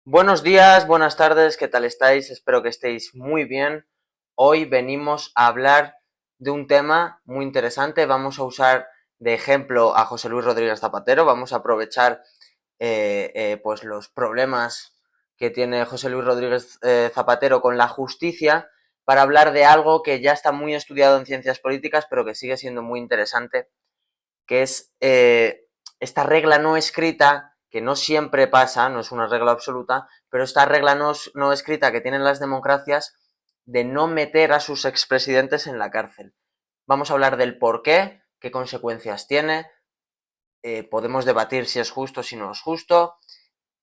Buenos días, buenas tardes, ¿qué tal estáis? Espero que estéis muy bien. Hoy venimos a hablar de un tema muy interesante. Vamos a usar de ejemplo a José Luis Rodríguez Zapatero. Vamos a aprovechar pues los problemas que tiene José Luis Rodríguez Zapatero con la justicia para hablar de algo que ya está muy estudiado en ciencias políticas, pero que sigue siendo muy interesante, que es esta regla no escrita, que no siempre pasa, no es una regla absoluta, pero esta regla no escrita que tienen las democracias de no meter a sus expresidentes en la cárcel. Vamos a hablar del por qué consecuencias tiene, podemos debatir si es justo, si no es justo,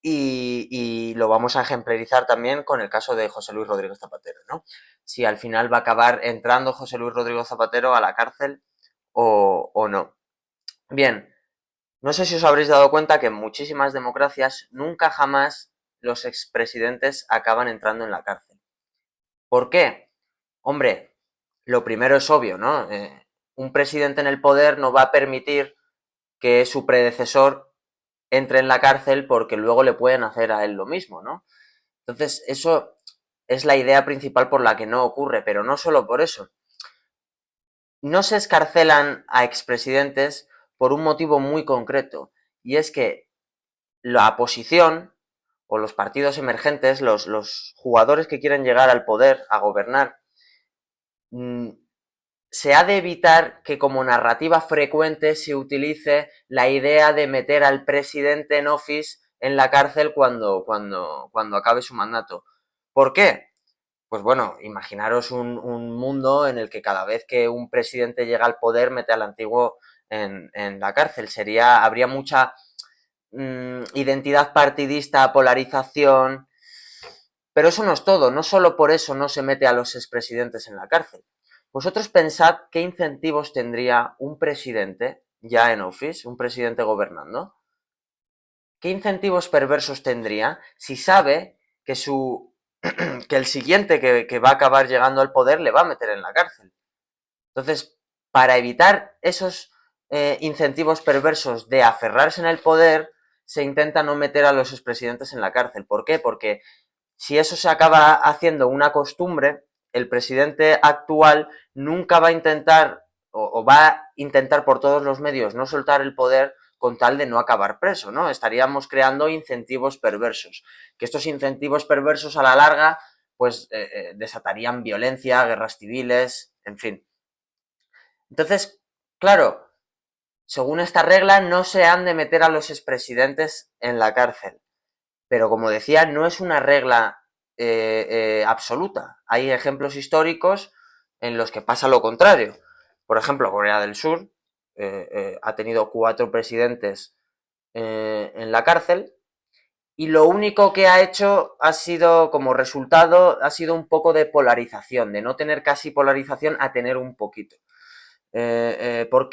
y lo vamos a ejemplarizar también con el caso de José Luis Rodríguez Zapatero, ¿no? Si al final va a acabar entrando José Luis Rodríguez Zapatero a la cárcel o no. Bien, no sé si os habréis dado cuenta que en muchísimas democracias nunca jamás los expresidentes acaban entrando en la cárcel. ¿Por qué? Hombre, lo primero es obvio, ¿no? Un presidente en el poder no va a permitir que su predecesor entre en la cárcel porque luego le pueden hacer a él lo mismo, ¿no? Entonces, eso es la idea principal por la que no ocurre, pero no solo por eso. No se escarcelan a expresidentes por un motivo muy concreto, y es que la oposición o los partidos emergentes, los jugadores que quieren llegar al poder, a gobernar, se ha de evitar que como narrativa frecuente se utilice la idea de meter al presidente en office en la cárcel cuando acabe su mandato. ¿Por qué? Pues bueno, imaginaros un mundo en el que cada vez que un presidente llega al poder mete al antiguo en la cárcel. Habría mucha identidad partidista, polarización, pero eso no es todo, no solo por eso no se mete a los expresidentes en la cárcel. Vosotros pensad qué incentivos tendría un presidente ya en office, un presidente gobernando, qué incentivos perversos tendría si sabe que que el siguiente que va a acabar llegando al poder le va a meter en la cárcel. Entonces, para evitar esos incentivos perversos de aferrarse en el poder, se intenta no meter a los expresidentes en la cárcel. ¿Por qué? Porque si eso se acaba haciendo una costumbre, el presidente actual nunca va a intentar o va a intentar por todos los medios no soltar el poder con tal de no acabar preso, ¿no? Estaríamos creando incentivos perversos, que estos incentivos perversos a la larga pues desatarían violencia, guerras civiles, en fin. Entonces, claro, según esta regla no se han de meter a los expresidentes en la cárcel. Pero como decía, no es una regla absoluta. Hay ejemplos históricos en los que pasa lo contrario. Por ejemplo, Corea del Sur ha tenido 4 presidentes en la cárcel y lo único que ha hecho ha sido, como resultado, ha sido un poco de polarización, de no tener casi polarización a tener un poquito. ¿Por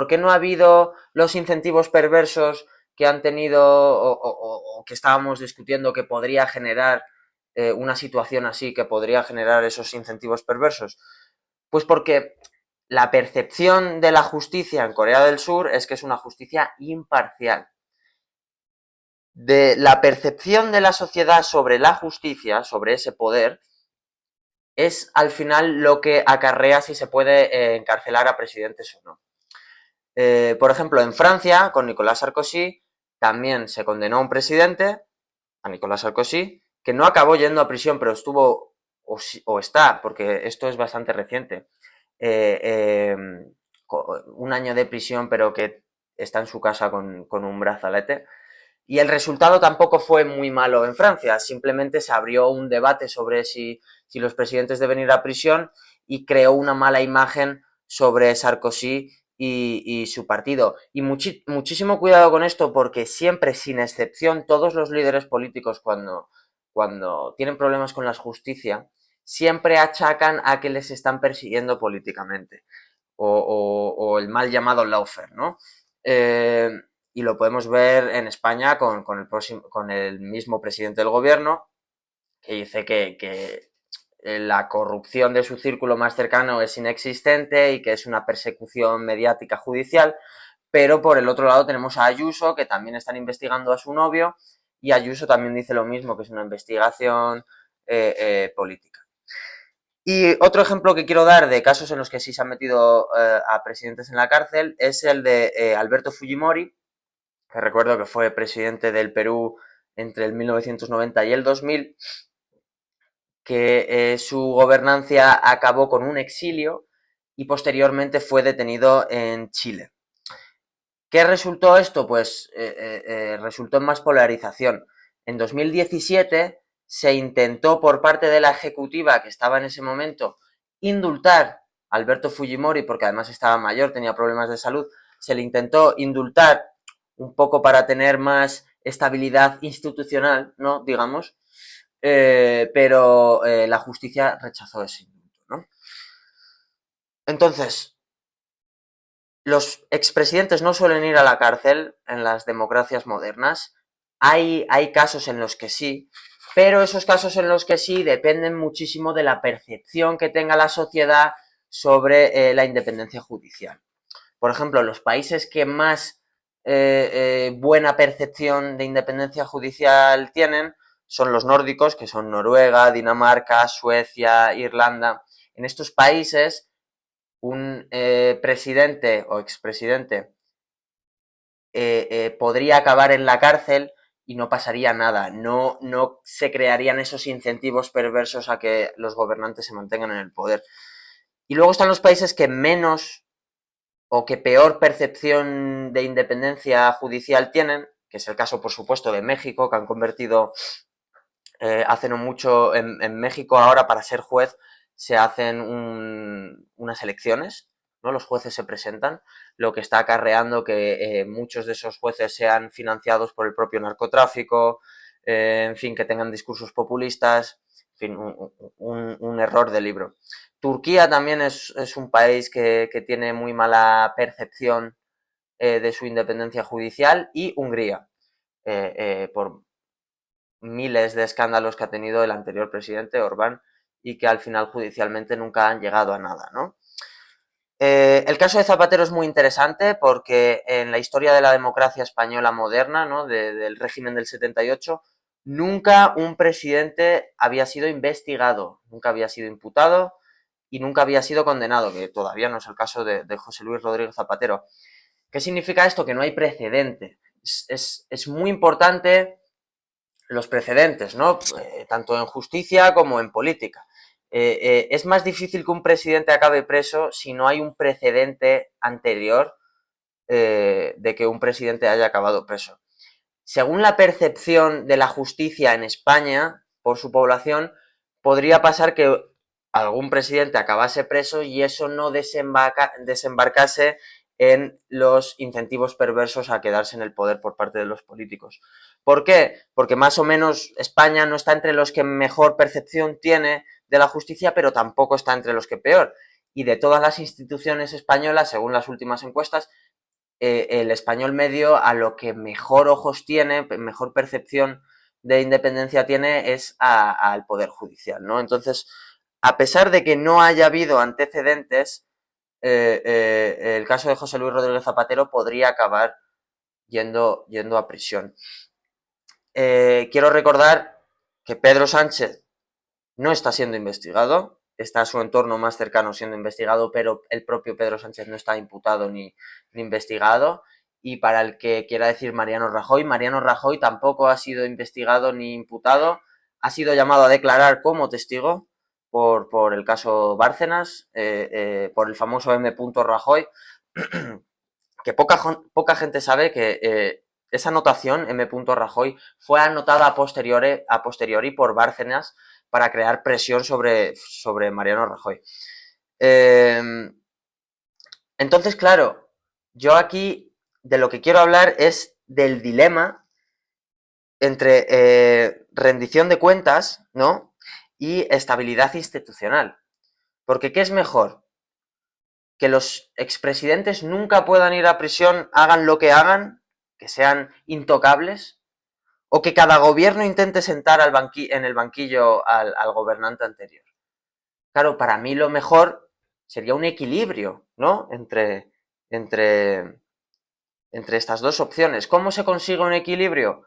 qué no ha habido los incentivos perversos que han tenido o que estábamos discutiendo que podría generar una situación así, que podría generar esos incentivos perversos? Pues porque la percepción de la justicia en Corea del Sur es que es una justicia imparcial. De la percepción de la sociedad sobre la justicia, sobre ese poder, es al final lo que acarrea si se puede encarcelar a presidentes o no. Por ejemplo, en Francia, con Nicolas Sarkozy, también se condenó a un presidente, a Nicolas Sarkozy, que no acabó yendo a prisión, pero estuvo, o está, porque esto es bastante reciente, eh, eh, un año de prisión, pero que está en su casa con un brazalete. Y el resultado tampoco fue muy malo en Francia, simplemente se abrió un debate sobre si los presidentes deben ir a prisión y creó una mala imagen sobre Sarkozy y su partido. Y muchísimo cuidado con esto porque siempre, sin excepción, todos los líderes políticos cuando tienen problemas con la justicia, siempre achacan a que les están persiguiendo políticamente o el mal llamado lawfare, ¿no? Eh, y lo podemos ver en España con el mismo presidente del gobierno, que dice que la corrupción de su círculo más cercano es inexistente y que es una persecución mediática judicial, pero por el otro lado tenemos a Ayuso, que también están investigando a su novio, y Ayuso también dice lo mismo, que es una investigación política. Y otro ejemplo que quiero dar de casos en los que sí se han metido a presidentes en la cárcel es el de Alberto Fujimori, que recuerdo que fue presidente del Perú entre el 1990 y el 2000, que su gobernancia acabó con un exilio y posteriormente fue detenido en Chile. ¿Qué resultó esto? Pues resultó en más polarización. En 2017 se intentó por parte de la ejecutiva que estaba en ese momento indultar a Alberto Fujimori, porque además estaba mayor, tenía problemas de salud, se le intentó indultar un poco para tener más estabilidad institucional, ¿no? Digamos, pero la justicia rechazó ese indulto, ¿no? Entonces, los expresidentes no suelen ir a la cárcel en las democracias modernas. Hay casos en los que sí, pero esos casos en los que sí dependen muchísimo de la percepción que tenga la sociedad sobre la independencia judicial. Por ejemplo, los países que más buena percepción de independencia judicial tienen son los nórdicos, que son Noruega, Dinamarca, Suecia, Irlanda. En estos países un presidente o expresidente podría acabar en la cárcel y no pasaría nada, no se crearían esos incentivos perversos a que los gobernantes se mantengan en el poder. Y luego están los países que menos o que peor percepción de independencia judicial tienen, que es el caso, por supuesto, de México, que han convertido hace no mucho en México ahora para ser juez se hacen unas elecciones, ¿no? Los jueces se presentan, lo que está acarreando que muchos de esos jueces sean financiados por el propio narcotráfico, en fin, que tengan discursos populistas, en fin, un error de libro. Turquía también es un país que tiene muy mala percepción de su independencia judicial, y Hungría, por miles de escándalos que ha tenido el anterior presidente, Orbán, y que al final judicialmente nunca han llegado a nada, ¿no? El caso de Zapatero es muy interesante porque en la historia de la democracia española moderna, ¿no? Del régimen del 78, nunca un presidente había sido investigado, nunca había sido imputado y nunca había sido condenado, que todavía no es el caso de José Luis Rodríguez Zapatero. ¿Qué significa esto? Que no hay precedente. Es muy importante los precedentes, ¿no? Tanto en justicia como en política. Es más difícil que un presidente acabe preso si no hay un precedente anterior de que un presidente haya acabado preso. Según la percepción de la justicia en España por su población, podría pasar que algún presidente acabase preso y eso no desembarcase en los incentivos perversos a quedarse en el poder por parte de los políticos. ¿Por qué? Porque más o menos España no está entre los que mejor percepción tiene de la justicia, pero tampoco está entre los que peor. Y de todas las instituciones españolas, según las últimas encuestas, el español medio a lo que mejor ojos tiene, mejor percepción de independencia tiene es al Poder Judicial, ¿no? Entonces, a pesar de que no haya habido antecedentes, el caso de José Luis Rodríguez Zapatero podría acabar yendo a prisión. Quiero recordar que Pedro Sánchez no está siendo investigado, está su entorno más cercano siendo investigado, pero el propio Pedro Sánchez no está imputado ni investigado. Y para el que quiera decir Mariano Rajoy tampoco ha sido investigado ni imputado, ha sido llamado a declarar como testigo por el caso Bárcenas, por el famoso M. Rajoy, que poca gente sabe que esa anotación M. Rajoy fue anotada a posteriori por Bárcenas para crear presión sobre Mariano Rajoy. Entonces, claro, yo aquí de lo que quiero hablar es del dilema entre rendición de cuentas, ¿no? Y estabilidad institucional. Porque ¿qué es mejor? Que los expresidentes nunca puedan ir a prisión, hagan lo que hagan, que sean intocables, o que cada gobierno intente sentar en el banquillo al gobernante anterior. Claro, para mí lo mejor sería un equilibrio, ¿no? Entre estas dos opciones. ¿Cómo se consigue un equilibrio?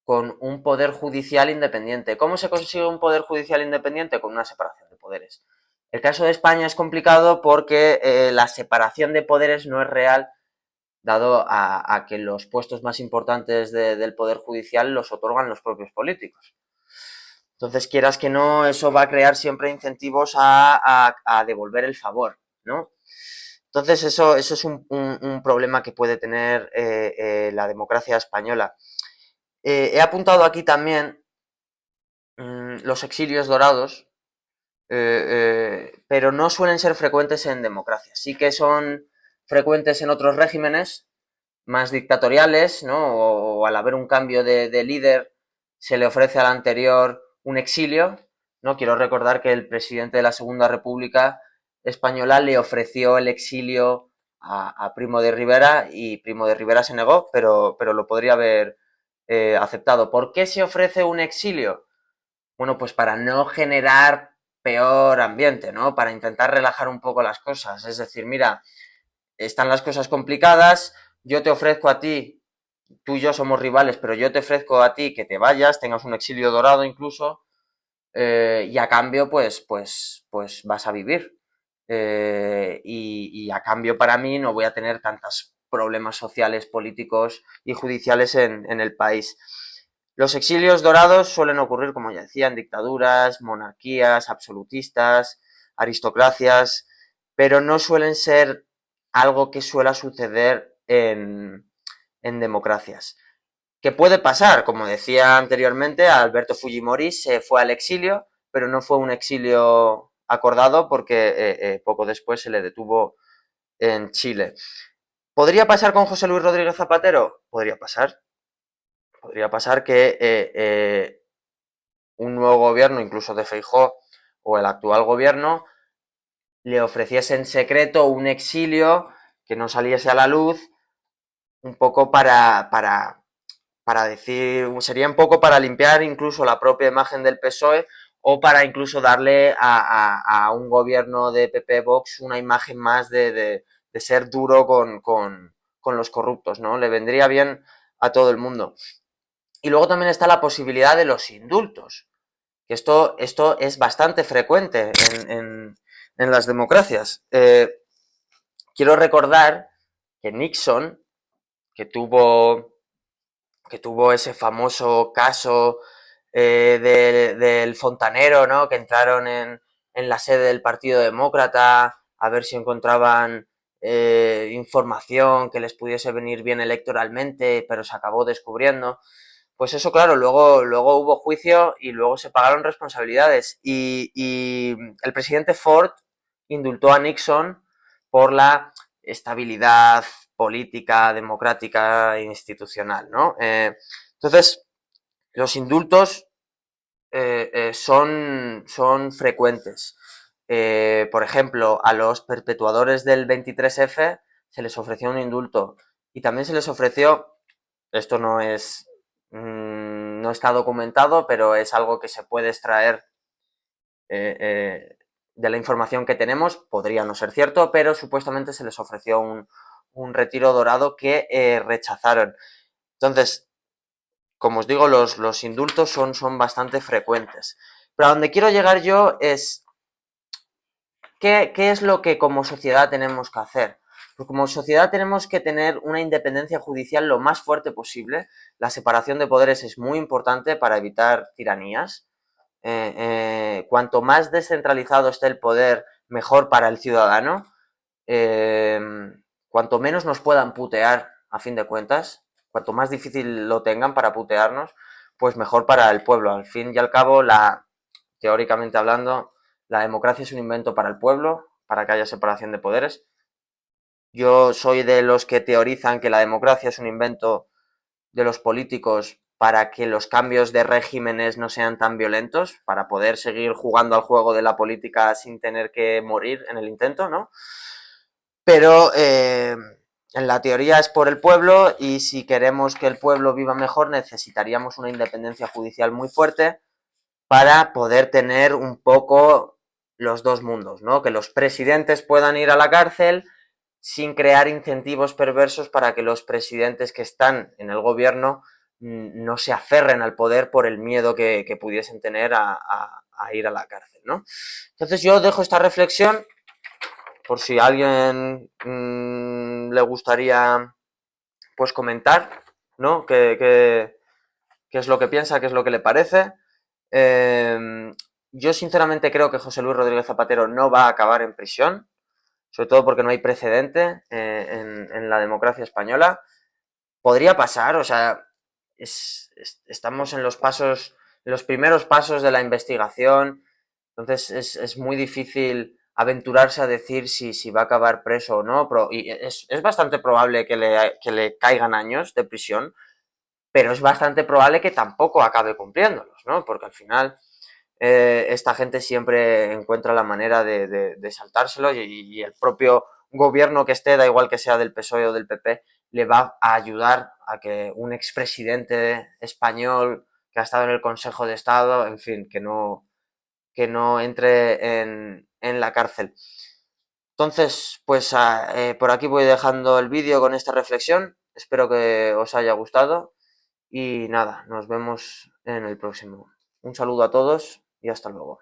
con un poder judicial independiente. ¿Cómo se consigue un poder judicial independiente? Con una separación de poderes. El caso de España es complicado porque la separación de poderes no es real, dado a que los puestos más importantes del poder judicial los otorgan los propios políticos. Entonces, quieras que no, eso va a crear siempre incentivos a devolver el favor, ¿no? Entonces, eso es un problema que puede tener la democracia española. He apuntado aquí también los exilios dorados, pero no suelen ser frecuentes en democracias. Sí que son frecuentes en otros regímenes más dictatoriales, ¿no? O al haber un cambio de líder, se le ofrece al anterior un exilio, ¿no? Quiero recordar que el presidente de la Segunda República Española le ofreció el exilio a Primo de Rivera y Primo de Rivera se negó, pero lo podría haber aceptado. ¿Por qué se ofrece un exilio? Bueno, pues para no generar peor ambiente, ¿no? Para intentar relajar un poco las cosas. Es decir, mira, están las cosas complicadas, yo te ofrezco a ti, tú y yo somos rivales, pero yo te ofrezco a ti que te vayas, tengas un exilio dorado incluso, y a cambio, pues vas a vivir. Y a cambio para mí no voy a tener tantos problemas sociales, políticos y judiciales en el país. Los exilios dorados suelen ocurrir, como ya decía, en dictaduras, monarquías, absolutistas, aristocracias, pero no suelen ser algo que suele suceder en democracias. ¿Qué puede pasar? Como decía anteriormente, Alberto Fujimori se fue al exilio, pero no fue un exilio acordado porque poco después se le detuvo en Chile. ¿Podría pasar con José Luis Rodríguez Zapatero? Podría pasar. Podría pasar que un nuevo gobierno, incluso de Feijóo, o el actual gobierno, le ofreciese en secreto un exilio que no saliese a la luz, un poco para decir, sería un poco para limpiar incluso la propia imagen del PSOE o para incluso darle a un gobierno de PP Vox una imagen más de ser duro con los corruptos, ¿no? Le vendría bien a todo el mundo. Y luego también está la posibilidad de los indultos, que esto es bastante frecuente en las democracias. Quiero recordar que Nixon, que tuvo ese famoso caso del fontanero, ¿no? Que entraron en la sede del Partido Demócrata a ver si encontraban información que les pudiese venir bien electoralmente, pero se acabó descubriendo. Pues eso, claro, luego hubo juicio y luego se pagaron responsabilidades. Y el presidente Ford indultó a Nixon por la estabilidad política, democrática e institucional, ¿no? Entonces, los indultos son frecuentes. Por ejemplo, a los perpetuadores del 23F se les ofreció un indulto y también se les ofreció, esto no está documentado, pero es algo que se puede extraer de la información que tenemos, podría no ser cierto, pero supuestamente se les ofreció un retiro dorado que rechazaron. Entonces, como os digo, los indultos son bastante frecuentes. Pero a donde quiero llegar yo es, ¿qué es lo que como sociedad tenemos que hacer? Pues como sociedad tenemos que tener una independencia judicial lo más fuerte posible. La separación de poderes es muy importante para evitar tiranías. Cuanto más descentralizado esté el poder, mejor para el ciudadano. Eh, Cuanto menos nos puedan putear, a fin de cuentas, cuanto más difícil lo tengan para putearnos, pues mejor para el pueblo. Al fin y al cabo, teóricamente hablando, la democracia es un invento para el pueblo, para que haya separación de poderes. Yo soy de los que teorizan que la democracia es un invento de los políticos para que los cambios de regímenes no sean tan violentos, para poder seguir jugando al juego de la política sin tener que morir en el intento, ¿no? Pero en la teoría es por el pueblo y si queremos que el pueblo viva mejor necesitaríamos una independencia judicial muy fuerte para poder tener un poco los dos mundos, ¿no? Que los presidentes puedan ir a la cárcel sin crear incentivos perversos para que los presidentes que están en el gobierno no se aferren al poder por el miedo que pudiesen tener a ir a la cárcel, ¿no? Entonces yo dejo esta reflexión por si a alguien le gustaría pues comentar, ¿no? ¿Qué es lo que piensa, qué es lo que le parece? Yo sinceramente creo que José Luis Rodríguez Zapatero no va a acabar en prisión, sobre todo porque no hay precedente en la democracia española. Podría pasar, o sea, estamos en los primeros pasos de la investigación, entonces es muy difícil aventurarse a decir si va a acabar preso o no, y es bastante probable que le caigan años de prisión, pero es bastante probable que tampoco acabe cumpliéndolos, ¿no? Porque al final esta gente siempre encuentra la manera de saltárselo y el propio gobierno que esté, da igual que sea del PSOE o del PP, le va a ayudar a que un expresidente español que ha estado en el Consejo de Estado, en fin, que no entre en la cárcel. Entonces, pues por aquí voy dejando el vídeo con esta reflexión. Espero que os haya gustado y nada, nos vemos en el próximo. Un saludo a todos y hasta luego.